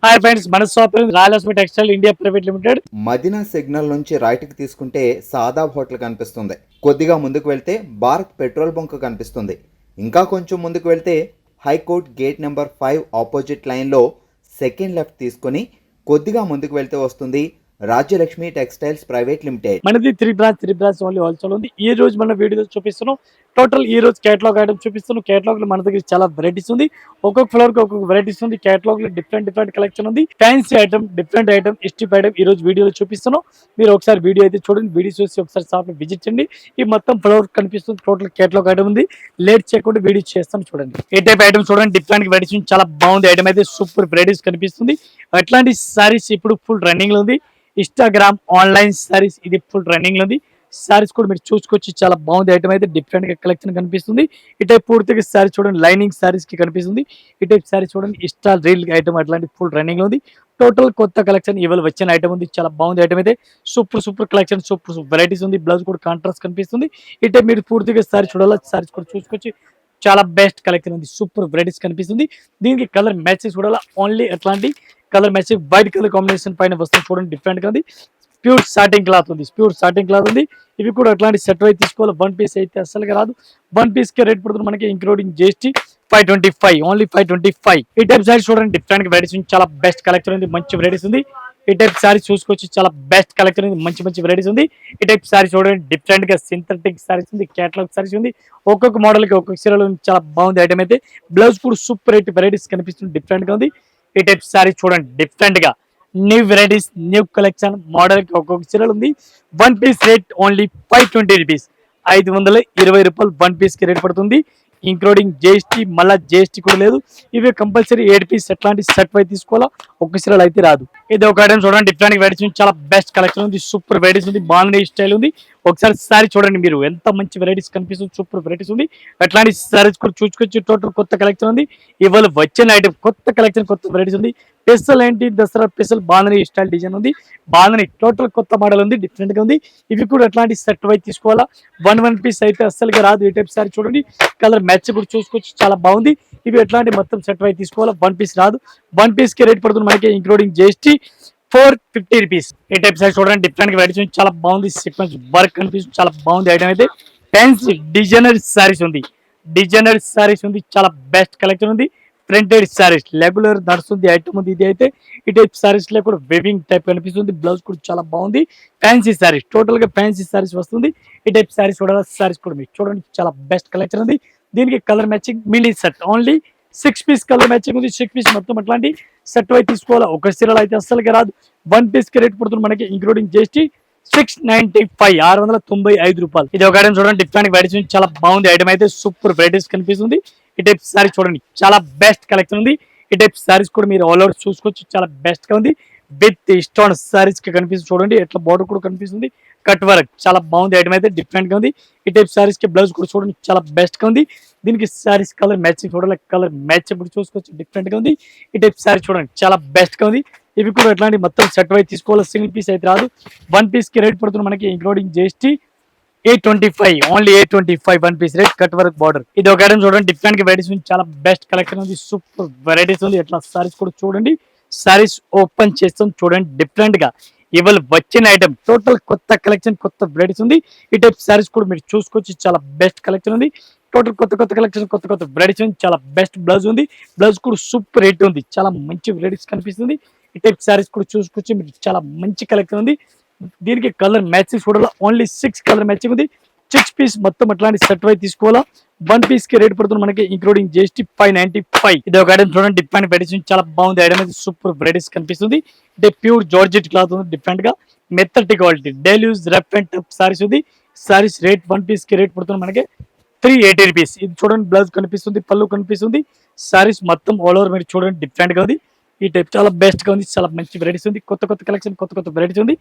Hi friends, మన shop Rayalaseema textile India private limited. Madina signal నుంచి రైట్కి తీసుకుంటే సాదాబ్ హోటల్ కనిపిస్తుంది. కొద్దిగా ముందుకు వెళ్తే భారత్ పెట్రోల్ బంక్ కనిపిస్తుంది. ఇంకా కొంచెం ముందుకు వెళ్తే హైకోర్ట్ గేట్ నెంబర్ 5 ఆపోజిట్ లైన్లో సెకండ్ లెఫ్ట్ తీసుకొని కొద్దిగా ముందుకు వెళ్తే వస్తుంది రాజ్యలక్ష్మి టెక్స్టైల్స్ ప్రైవేట్ లిమిటెడ్. మనది త్రీ బ్రాంచ్ ఓన్లీ హోల్సేల్ ఉంది. ఈ రోజు మన వీడియో చూపిస్తున్నాం. టోటల్ ఈ రోజు కేటలాగ్ ఐటమ్ చూపిస్తున్నాం. కేటలాగ్ లో మన దగ్గర చాలా వెరైటీస్ ఉంది. ఒక్కొక్క ఫ్లోర్ కి ఒక్కొక్క వెరైటీస్ ఉంది. కేటలాగ్ లో డిఫరెంట్ కలెక్షన్ ఉంది. Fancy item, different item, strip item ఈ రోజు వీడియోలో చూపిస్తున్నాం. మీరు ఒకసారి వీడియో అయితే చూడండి. వీడియో చూసి ఒకసారి షాప్ లో విజిట్ చేయండి. ఈ మొత్తం ఫ్లోర్ కనిపిస్తుంది. టోటల్ కేటలాగ్ ఐటమ్ ఉంది. లేట్ చేయకుండా వీడియో చేస్తాను చూడండి. ఏ టైప్ ఐటమ్ చూడండి. డిఫరెంట్ వెరైటీస్ చాలా బాగుంది. ఐటమ్ అయితే సూపర్ వెరైటీస్ కనిపిస్తుంది. అట్లాంటి సారీస్ ఇప్పుడు ఫుల్ రన్నింగ్ లో ఉంది. ఇన్స్టాగ్రామ్ ఆన్లైన్ సారీస్ ఇది ఫుల్ రన్నింగ్ లో ఉంది. సారీస్ కూడా మీరు చూసుకొచ్చి చాలా బాగుంది. ఐటమ్ అయితే డిఫరెంట్ గా కలెక్షన్ కనిపిస్తుంది. ఈ టైప్ పూర్తిగా సారీ చూడండి. లైనింగ్ సారీస్ కి కనిపిస్తుంది. ఈ టైప్ సారీ చూడండి. ఇన్స్టా రీల్ ఐటమ్ అట్లాంటి ఫుల్ రన్నింగ్ లో ఉంది. టోటల్ కొత్త కలెక్షన్ ఇవాళ వచ్చిన ఐటమ్ ఉంది. చాలా బాగుంది. ఐటమ్ అయితే సూపర్ కలెక్షన్, సూపర్ వెరైటీస్ ఉంది. బ్లౌజ్ కూడా కాంట్రాస్ట్ కనిపిస్తుంది. ఈ టైప్ మీరు పూర్తిగా సారీ చూడాలి. సారీస్ కూడా చూసుకొచ్చి చాలా బెస్ట్ కలెక్షన్ ఉంది. సూపర్ వెరైటీస్ కనిపిస్తుంది. దీనికి కలర్ మ్యాచెస్ చూడాలా. ఓన్లీ అట్లాంటి colour matching white colour combination పైన వస్తుంది చూడండి. డిఫరెంట్ గా ఉంది. ప్యూర్ సాటింగ్ క్లాత్ ఉంది. ఇవి కూడా అట్లాంటి సెట్ అయితే తీసుకోవాలి. వన్ పీస్ అయితే అసలుగా రాదు. వన్ పీస్ కి రేట్ పడుతుంది మనకి ఇంక్లూడింగ్ జిఎస్టీ 525, ఓన్లీ 525. ఈ టైప్ సారీ చూడండి. డిఫరెంట్ వెరైటీస్ ఉంది. చాలా బెస్ట్ కలెక్షన్ ఉంది. మంచి వెరైటీస్ ఉంది. ఈ టైప్ సారీ చూసుకొచ్చి చాలా బెస్ట్ కలెక్షన్ ఉంది. మంచి వెరైటీస్ ఉంది. ఈ టైప్ సారీ చూడండి. డిఫరెంట్ గా సింథటిక్ సారీస్ ఉంది. కేటలాగ్ సారీస్ ఉంది. ఒక్కొక్క మోడల్ కి ఒక్కొక్క చీరలు చాలా బాగుంది. ఐటమ్ అయితే బ్లౌజ్ కూడా సూపర్ వెరైటీస్ కనిపిస్తుంది. డిఫరెంట్ గా ఉంది. ఈ టైప్ సారీ చూడండి. డిఫరెంట్ గా new varieties, new collection, model కి ఒక్కొక్క చీరలు ఉంది. One piece rate only 520 rupees. 520 రూపాయలు వన్ పీస్ కి రేట్ పడుతుంది. ఇంక్లూడింగ్ జిఎస్టీ, మళ్ళీ జిఎస్టీ కూడా లేదు. ఇవి కంపల్సరీ 8 పీస్ ఎట్లాంటి సెట్ పై తీసుకోవాలా. ఒక చీరలు అయితే రాదు. ఇది ఒక ఐటమ్ చూడండి. డిఫరెంట్ వెరైటీస్ చాలా బెస్ట్ కలెక్షన్ ఉంది. సూపర్ వెరైటీస్ ఉంది. బాగుంది స్టైల్ ఉంది. ఒకసారి సారీ చూడండి. మీరు ఎంత మంచి వెరైటీస్ కనిపిస్తుంది. సూపర్ వెరైటీస్ ఉంది. అట్లాంటి సారీస్ కూడా చూసుకొచ్చి టోటల్ కొత్త కలెక్షన్ ఉంది. ఇవాళ వచ్చిన ఐటమ్ కొత్త కలెక్షన్, కొత్త వెరైటీస్ ఉంది. స్పెషల్ ఏంటి, దసరా స్పెషల్ బాగుంది స్టైల్ డిజైన్ ఉంది. బాగుంది. టోటల్ కొత్త మోడల్ ఉంది. డిఫరెంట్ గా ఉంది. ఇవి కూడా అట్లాంటి సెట్ వైపు తీసుకోవాలా. వన్ పీస్ అయితే అస్సలుగా రాదు. ఈ టైప్ సారీ చూడండి. కలర్ మ్యాచ్ కూడా చూసుకొచ్చి చాలా బాగుంది. ఇవి ఎట్లాంటి మొత్తం సెట్ వైపు తీసుకోవాలా. వన్ పీస్ రాదు. వన్ పీస్ కి రేట్ పడుతుంది మనకి ఇంక్లూడింగ్ జిఎస్టీ 450 రూపీస్. ఈ టైప్ సారీ చూడండి. డిఫరెంట్ గా వెరైటీస్ చాలా బాగుంది. సీక్వెన్స్ వర్క్ కనిపిస్తుంది. చాలా బాగుంది. ఐటమ్ అయితే ఫ్యాన్సీ డిజైనర్ సారీస్ ఉంది. చాలా బెస్ట్ కలెక్షన్ ఉంది. ప్రింటెడ్ సారీస్ రెగ్యులర్ నడుస్తుంది. ఐటమ్ ఉంది. ఇది అయితే ఈ టైప్ సారీస్ లో కూడా వెవింగ్ టైప్ కనిపిస్తుంది. బ్లౌజ్ కూడా చాలా బాగుంది. ఫ్యాన్సీ సారీస్, టోటల్ గా ఫ్యాన్సీ సారీస్ వస్తుంది. ఈ టైప్ సారీస్ కూడా మీరు చూడండి. చాలా బెస్ట్ కలెక్షన్ ఉంది. దీనికి colour matching mini set only 6 piece colour matching ఉంది. 6 పీస్ మొత్తం అట్లాంటి సెట్ అయితే తీసుకోవాలి. ఒక చీరలు అయితే అస్సలుగా రాదు. వన్ పీస్ కి రేట్ పడుతుంది మనకి ఇంక్లూడింగ్ జిఎస్టీ 695, 695 రూపాయలు. ఇది ఒక ఐటమ్ చూడండి. డిఫరెంట్ వెరైటీస్ చాలా బాగుంది. ఐటమ్ అయితే సూపర్ వెరైటీస్ కనిపిస్తుంది. ఈ టైప్ సారీ చూడండి. చాలా బెస్ట్ కలెక్షన్ ఉంది. ఈ టైప్ సారీస్ కూడా మీరు ఆల్ ఓవర్ చూసుకోవచ్చు. చాలా బెస్ట్ గా ఉంది. విత్ స్టోన్ సారీస్ కి కనిపిస్తుంది చూడండి. ఎట్లా బార్డర్ కూడా కనిపిస్తుంది. కట్ వర్క్ చాలా బాగుంది. ఐటమ్ అయితే డిఫరెంట్ గా ఉంది. ఈ టైప్ సారీస్ కి బ్లౌజ్ కూడా చూడండి. చాలా బెస్ట్ గా ఉంది. దీనికి సారీస్ కలర్ మ్యాచింగ్ చూడాలి. కలర్ మ్యాచ్ ఇప్పుడు చూసుకోవచ్చు. డిఫరెంట్ గా ఉంది. ఈ టైప్ సారీ చూడండి. చాలా బెస్ట్ గా ఉంది. ఇవి కూడా ఎట్లాంటి మొత్తం సెట్ వైపు తీసుకోవాలి. సింగిల్ పీస్ అయితే రాదు. వన్ పీస్ కి రేట్ పడుతుంది మనకి including GST 825, only 825 one piece rate. Cut work border. ఇది ఒక ఐటమ్ చూడండి. డిఫరెంట్ గా వెరైటీస్ ఉంది. చాలా బెస్ట్ కలెక్షన్ ఉంది. సూపర్ వెరైటీస్ ఉంది. ఎట్లా సారీస్ కూడా చూడండి. సారీస్ ఓపెన్ చేస్తాం చూడండి. డిఫరెంట్ గా ఇవాళ వచ్చిన ఐటమ్ టోటల్ కొత్త కలెక్షన్, కొత్త వెరైటీస్ ఉంది. ఈ టైప్ సారీస్ కూడా మీరు చూసుకోవచ్చు. చాలా బెస్ట్ కలెక్షన్ ఉంది. టోటల్ కొత్త కలెక్షన్, కొత్త వెరైటీస్ ఉంది. చాలా బెస్ట్ బ్లౌజ్ ఉంది. బ్లౌజ్ కూడా సూపర్ రేట్ ఉంది. చాలా మంచి వెరైటీస్ కనిపిస్తుంది. ఈ టైప్ సారీస్ కూడా చూసుకొచ్చి మీరు చాలా మంచి కలెక్షన్ ఉంది. దీనికి కలర్ మ్యాచింగ్ చూడాలా. ఓన్లీ 6 కలర్ మ్యాచింగ్ ఉంది. 6 పీస్ మొత్తం అట్లాంటి సెట్ వైపు తీసుకోవాలా. వన్ పీస్ కి రేట్ పడుతుంది మనకి ఇంక్లూడింగ్ జిఎస్టీ 595. ఇది ఒక ఐటమ్ చూడండి. డిఫరెంట్ వెరైటీస్ చాలా బాగుంది. ఐటమ్ అయితే సూపర్ వెరైటీస్ కనిపిస్తుంది. అంటే ప్యూర్ జార్జెట్ క్లాత్ ఉంది. డిఫరెంట్ గా మెత్తటి quality daily use rough and tough saris ఉంది. సారీస్ రేట్ వన్ పీస్ కి రేట్ పడుతుంది మనకి 380 రూపీస్. ఇది చూడండి. బ్లౌజ్ కనిపిస్తుంది. పళ్ళు కనిపిస్తుంది. సారీస్ మొత్తం ఆల్ ఓవర్ మీరు చూడండి. డిఫరెంట్ గా ఉంది. ఈ టైప్ చాలా బెస్ట్ గా ఉంది. చాలా మంచి వెరైటీస్ ఉంది. కొత్త కలెక్షన్, కొత్త వెరైటీస్ ఉంది.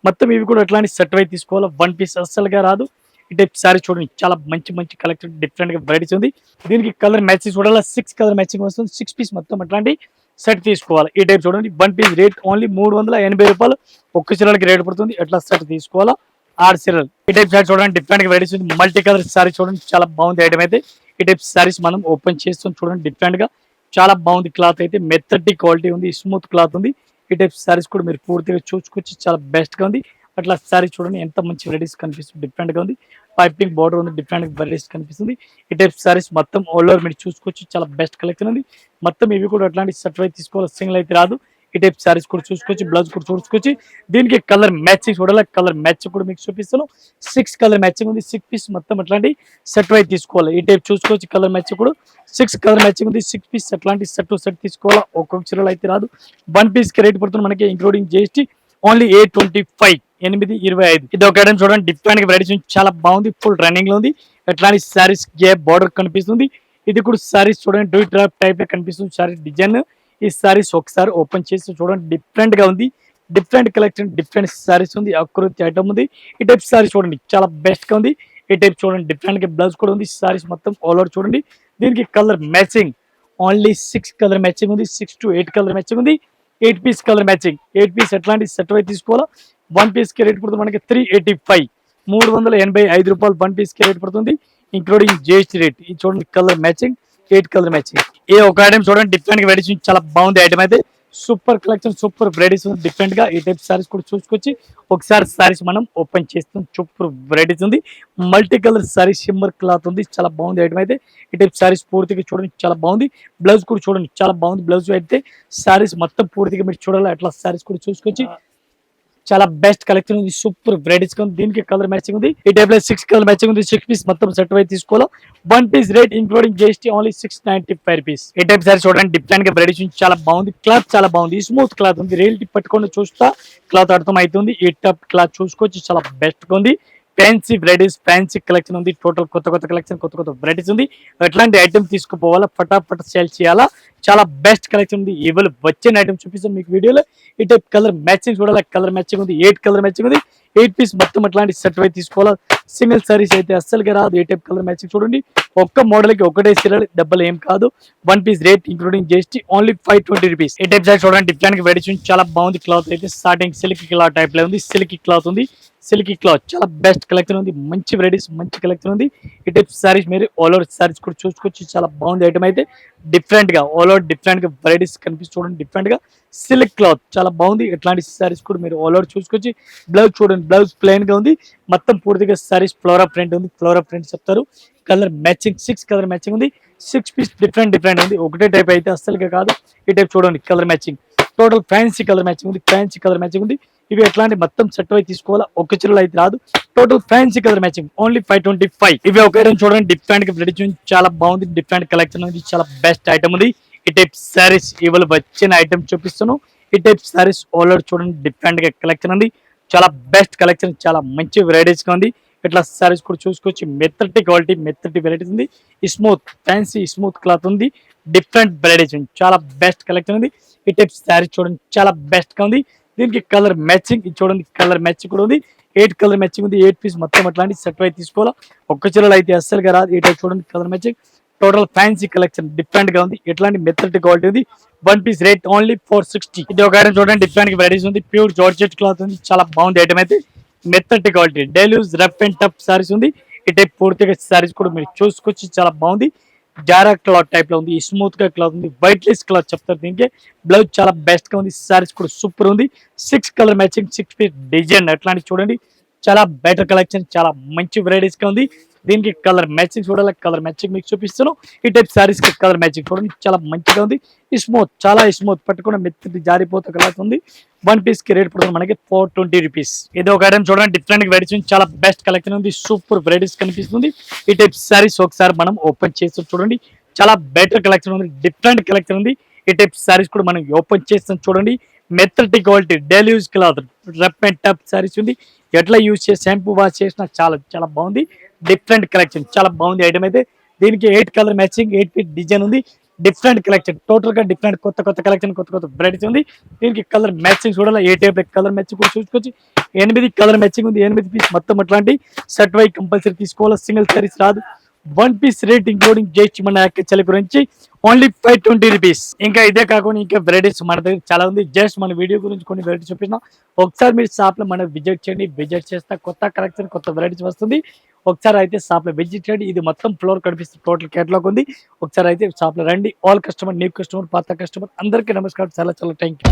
మొత్తం ఇవి కూడా అట్లాంటి సెట్ వైపు తీసుకోవాలి. వన్ పీస్ అస్సలుగా రాదు. ఈ టైప్ సారీ చూడండి. చాలా మంచి కలెక్షన్, డిఫరెంట్ గా వెరైటీస్ ఉంది. దీనికి కలర్ మ్యాచింగ్ చూడాలి. 6 కలర్ మ్యాచింగ్ వస్తుంది. 6 పీస్ మొత్తం అట్లాంటి సెట్ తీసుకోవాలి. ఈ టైప్ చూడండి. వన్ పీస్ రేట్ ఓన్లీ 380 రూపాయలు. ఒక్క చీరలకి రేట్ పడుతుంది. ఎట్లా సెట్ తీసుకోవాలా. 6 చీరలు. ఈ టైప్ సారీ చూడండి. డిఫరెంట్ గా వెరైటీస్ ఉంది. మల్టీ కలర్ సారీ చూడండి. చాలా బాగుంది. ఐటమ్ అయితే ఈ టైప్ సారీస్ మనం ఓపెన్ చేస్తాం చూడండి. డిఫరెంట్ గా చాలా బాగుంది క్లాత్ అయితే, మెత్తటి క్వాలిటీ ఉంది, స్మూత్ క్లాత్ ఉంది. ఈ టైప్ సారీస్ కూడా మీరు పూర్తిగా చూసుకోవచ్చు, చాలా బెస్ట్ గా ఉంది. అట్లా సారీ చూడండి ఎంత మంచి వెరైటీస్ కనిపిస్తుంది, డిఫరెంట్ గా ఉంది. పైపింగ్ బార్డర్ ఉంది, డిఫరెంట్ వెరైటీస్ కనిపిస్తుంది. ఈ టైప్ సారీస్ మొత్తం ఆల్ ఓవర్ మీరు చూసుకోవచ్చు, చాలా బెస్ట్ కలెక్షన్ ఉంది. మొత్తం ఇవి కూడా అట్లాంటి సర్టిఫై తీసుకోవాలి, సింగిల్ అయితే రాదు. ఈ టైప్ సారీస్ కూడా చూసుకోవచ్చు, బ్లౌజ్ కూడా చూసుకోవచ్చు. దీనికి కలర్ మ్యాచింగ్ చూడాలి, కలర్ మ్యాచ్ కూడా మీకు చూపిస్తాను. 6 కలర్ మ్యాచింగ్ ఉంది, 6 పీస్ మొత్తం అట్లాంటి సెట్ వైజ్ తీసుకోవాలి. ఈ టైప్ చూసుకోవచ్చు, కలర్ మ్యాచ్ కూడా 6 కలర్ మ్యాచింగ్ ఉంది, 6 పీస్ అట్లాంటి సెట్ టు సెట్ తీసుకోవాలా. ఒక్కొక్క చీరలు అయితే రాదు. 1 పీస్ కి రేట్ పడుతుంది మనకి ఇంక్లూడింగ్ జిఎస్టీ ఓన్లీ 825, 825. ఇది ఒక ఐటమ్ చూడండి, డిఫరెంట్ వెరైటీస్ చాలా బాగుంది, ఫుల్ రన్నింగ్ లో ఉంది. అట్లాంటి సారీస్ గ్యాప్ బార్డర్ కనిపిస్తుంది. ఇది కూడా సారీస్ చూడండి డూ డ్రాప్ టైప్ లో కనిపిస్తుంది సారీస్ డిజైన్. ఈ సారీస్ ఒకసారి ఓపెన్ చేసి చూడండి, డిఫరెంట్ గా ఉంది, డిఫరెంట్ కలెక్షన్, డిఫరెంట్ సారీస్ ఉంది, అక్రూతి ఐటమ్ ఉంది. ఈ టైప్ సారీస్ చూడండి చాలా బెస్ట్ గా ఉంది. ఈ టైప్ చూడండి డిఫరెంట్ గా బ్లౌజ్ కూడా ఉంది. సారీస్ మొత్తం ఆల్ ఓవర్ చూడండి. దీనికి colour matching only 6 colour matching ఉంది, 6 to 8 కలర్ మ్యాచింగ్ ఉంది. 8 పీస్ కలర్ మ్యాచింగ్, 8 పీస్ ఎట్లాంటి సెట్ అయి తీసుకోవాలా. 1 పీస్ కి రేట్ పడుతుంది మనకి 385, 385 రూపాయలు 1 పీస్ కి రేట్ పడుతుంది ఇంక్లూడింగ్ జిఎస్టీ రేట్. ఇది చూడండి కలర్ మ్యాచింగ్, 8 కలర్ మ్యాచింగ్. ఏ ఒక ఐటమ్ చూడండి డిఫరెంట్ వెరైటీస్ చాలా బాగుంది ఐటమ్ అయితే, సూపర్ కలెక్షన్, సూపర్ వెరైటీస్ ఉంది డిఫరెంట్ గా. ఈ టైప్ సారీస్ కూడా చూసుకొచ్చి ఒకసారి సారీస్ మనం ఓపెన్ చేస్తాం. సూపర్ వెరైటీస్ ఉంది, multi colour sorry, shimmer cloth ఉంది, చాలా బాగుంది ఐటమ్ అయితే. ఈ టైప్ సారీస్ పూర్తిగా చూడండి చాలా బాగుంది. బ్లౌజ్ కూడా చూడండి చాలా బాగుంది. బ్లౌజ్ అయితే సారీస్ మొత్తం పూర్తిగా మీరు చూడాలి. అట్లా సారీస్ కూడా చూసుకొచ్చి చాలా బెస్ట్ కలెక్షన్ ఉంది, సూపర్ వెరైటీస్ ఉంది. దీనికి కలర్ మ్యాచింగ్ ఉంది. ఈ టైప్ లో 6 కలర్ మ్యాచింగ్ ఉంది, 6 పీస్ మొత్తం సెట్ అయి తీసుకోవాలి. 1 piece rate including GST only 695 rupees. ఈ టైప్ సారీ చూడండి డిఫరెంట్ గా వెరైటీస్ చాలా బాగుంది. క్లాత్ చాలా బాగుంది, స్మూత్ క్లాత్ ఉంది. రియల్టీ పట్టుకొని చూస్తా క్లాత్ అర్థం అవుతుంది. ఈ టైప్ క్లాత్ చూసుకోవచ్చు, చాలా బెస్ట్ గా ఉంది. ఫ్యాన్సీ వెరైటీస్, ఫ్యాన్సీ కలెక్షన్ ఉంది. టోటల్ కొత్త కొత్త కలెక్షన్, కొత్త కొత్త వెరైటీస్ ఉంది. అట్లాంటి ఐటమ్ తీసుకుపోవాలా, ఫటాఫట్ సేల్ చేయాలా. చాలా బెస్ట్ కలెక్షన్ ఉంది. ఇవాళ వచ్చిన ఐటమ్ చూపిస్తాను మీకు వీడియోలో. ఈ టైప్ కలర్ మ్యాచింగ్ చూడాలి, కలర్ మ్యాచింగ్ ఉంది. 8 కలర్ మ్యాచింగ్ ఉంది, 8 పీస్ మొత్తం అట్లాంటి సెట్ అయి తీసుకోవాలా. సింగిల్ సారీస్ అయితే అస్సలుగా రాదు. ఏ టైప్ కలర్ మ్యాచింగ్ చూడండి, ఒక్క మోడల్ కి ఒకటే సీరియల్, డబ్బులు ఏం కాదు. 1 piece rate including GST only 520 rupees. ఈ టైప్ సారీ చూడండి డిఫరెంట్ వెరైటీస్ చాలా బాగుంది. క్లాత్ అయితే స్టార్టింగ్ సిల్క్ క్లాత్ టైప్ లో ఉంది, సిల్క్ క్లాత్ ఉంది, సిల్కీ క్లాత్ చాలా బెస్ట్ కలెక్షన్ ఉంది. మంచి వెరైటీస్, మంచి కలెక్షన్ ఉంది. ఈ టైప్ సారీస్ మీరు ఆల్ ఓవర్ సారీస్ కూడా చూసుకోవచ్చు, చాలా బాగుంది ఐటమ్ అయితే. డిఫరెంట్ గా ఆల్ ఓవర్ డిఫరెంట్ గా వెరైటీస్ కనిపిస్తుంది చూడండి. డిఫరెంట్ గా సిల్క్ క్లాత్ చాలా బాగుంది. ఇట్లాంటి సారీస్ కూడా మీరు ఆల్ ఓవర్ చూసుకోవచ్చు. బ్లౌజ్ చూడండి, బ్లౌజ్ ప్లెయిన్ గా ఉంది. మొత్తం పూర్తిగా సారీస్ ఫ్లోరా ప్రింట్ ఉంది, ఫ్లోరా ప్రింట్ చెప్తారు. కలర్ మ్యాచింగ్ 6 కలర్ మ్యాచింగ్ ఉంది, 6 పీస్ డిఫరెంట్ డిఫరెంట్ ఉంది. ఒకటే టైప్ అయితే అస్సలుగా కాదు. ఈ టైప్ చూడండి colour matching, total fancy colour matching ఉంది, ఫ్యాన్సీ కలర్ మ్యాచింగ్ ఉంది. ఇవి ఎట్లాంటి మొత్తం సెట్ అయి తీసుకోవాలా. ఒక చీరలో అయితే రాదు. Total fancy colour matching only 525. ఇవి ఒక ఐటమ్ చూడండి డిఫరెంట్ వెరైటీ చాలా బాగుంది. డిఫరెంట్ కలెక్షన్ ఉంది, చాలా బెస్ట్ ఐటమ్ ఉంది. ఈ టైప్ సారీస్ ఇవాళ వచ్చిన ఐటమ్ చూపిస్తాను. ఈ టైప్ సారీస్ ఆల్ ఓవర్ చూడండి డిఫరెంట్ గా కలెక్షన్ ఉంది, చాలా బెస్ట్ కలెక్షన్, చాలా మంచి వెరైటీస్ గా ఉంది. ఇట్లా సారీస్ కూడా చూసుకోవచ్చు. మెత్తటి క్వాలిటీ, మెత్తటి వెరైటీస్ ఉంది. స్మూత్ ఫ్యాన్సీ స్మూత్ క్లాత్ ఉంది. డిఫరెంట్ వెరైటీస్ ఉంది, చాలా బెస్ట్ కలెక్షన్ ఉంది. ఈ టైప్ సారీస్ చూడండి చాలా బెస్ట్ గా ఉంది. దీనికి కలర్ మ్యాచింగ్ ఇది చూడండి, కలర్ మ్యాచింగ్ కూడా ఉంది. 8 కలర్ మ్యాచింగ్ ఉంది, 8 పీస్ మొత్తం అట్లాంటి సెట్ అయి తీసుకోవాలా. ఒక్క చీరలు అయితే అస్సలుగా రాదు. ఈ టైప్ చూడండి colour matching, total fancy collection different గా ఉంది. ఎట్లాంటి మెత్తటి క్వాలిటీ ఉంది. 1 పీస్ రేట్ ఓన్లీ 460. ఇది ఒక ఐటమ్ చూడండి డిఫరెంట్ వెరైటీస్ ఉంది. ప్యూర్ జార్జెట్ క్లాత్ ఉంది, చాలా బాగుంది ఐటమ్ అయితే. మెత్తటి quality daily use rough and tough saris ఉంది. ఈ టైప్ పూర్తిగా సారీస్ కూడా మీరు చూసుకోవచ్చు, చాలా బాగుంది. జారా క్లాత్ టైప్ లో ఉంది, స్మూత్ గా క్లాత్ ఉంది, వైట్ లెస్ క్లాత్ చెప్తారు దీనికి. బ్లౌజ్ చాలా బెస్ట్ గా ఉంది. సారీస్ కూడా సూపర్ ఉంది. 6 కలర్ మ్యాచింగ్, 6 పీస్ డిజైన్ అట్లాంటి చూడండి, చాలా బెటర్ కలెక్షన్, చాలా మంచి వెరైటీస్ గా ఉంది. దీనికి కలర్ మ్యాచింగ్ చూడాలి, కలర్ మ్యాచింగ్ మీకు చూపిస్తాను. ఈ టైప్ సారీస్ కి కలర్ మ్యాచింగ్ చూడండి, చాలా మంచిగా ఉంది. స్మూత్, చాలా స్మూత్, పట్టుకున్న మెత్తటి జారిపోతే క్లాత్ ఉంది. 1 పీస్ కి రేట్ పడుతుంది మనకి 420 రూపీస్. ఇది ఒక ఐటమ్ చూడండి డిఫరెంట్ వెరైటీస్, చాలా బెస్ట్ కలెక్షన్ ఉంది, సూపర్ వెరైటీస్ కనిపిస్తుంది. ఈ టైప్ సారీస్ ఒకసారి మనం ఓపెన్ చేసి చూడండి, చాలా బెటర్ కలెక్షన్ ఉంది, డిఫరెంట్ కలెక్షన్ ఉంది. ఈ టైప్ సారీస్ కూడా మనం ఓపెన్ చేస్తాం చూడండి. మెత్తటి quality daily use cloth, rough and tough saris ఉంది. ఎట్లా యూజ్ చేసి షాంపూ వాష్ చేసినా చాలా చాలా బాగుంది. డిఫరెంట్ కలెక్షన్, చాలా బాగుంది ఐటమ్ అయితే. దీనికి 8 కలర్ మ్యాచింగ్, 8 ఫీట్ డిజైన్ ఉంది. డిఫరెంట్ కలెక్షన్, టోటల్ గా డిఫరెంట్ కొత్త కొత్త కలెక్షన్, కొత్త కొత్త వెరైటీస్ ఉంది. దీనికి కలర్ మ్యాచింగ్ చూడాలి, ఏ టైప్ కలర్ మ్యాచింగ్ కూడా చూసుకోవచ్చు. 8 కలర్ మ్యాచింగ్ ఉంది, 8 పీస్ మొత్తం అట్లాంటి సెట్ వై కంపల్సరీ తీసుకోవాలి. సింగిల్ సారీస్ రాదు. 1 పీస్ రేట్ ఇంక్లూడింగ్ జస్ట్ మన చలి గురించి ఓన్లీ 520 రూపీస్. ఇంకా ఇదే కాకుండా ఇంకా వెరైటీస్ మన దగ్గర చాలా ఉంది. జస్ట్ మన వీడియో గురించి కొన్ని వెరైటీస్ చూపిస్తున్నాం. ఒకసారి మీరు షాప్ లో మనం విజిట్ చేయండి. విజిట్ చేస్తే కొత్త కలెక్షన్, కొత్త వెరైటీస్ వస్తుంది. ఒకసారి అయితే షాప్ లో విజిట్ చేయండి. ఇది మొత్తం ఫ్లోర్ కనిపిస్తుంది, టోటల్ కేటలాగ్ ఉంది. ఒకసారి అయితే షాప్ లో రండి. ఆల్ కస్టమర్, న్యూ కస్టమర్, పాత కస్టమర్ అందరికీ నమస్కారం. చాలా చాలా థ్యాంక్ యూ.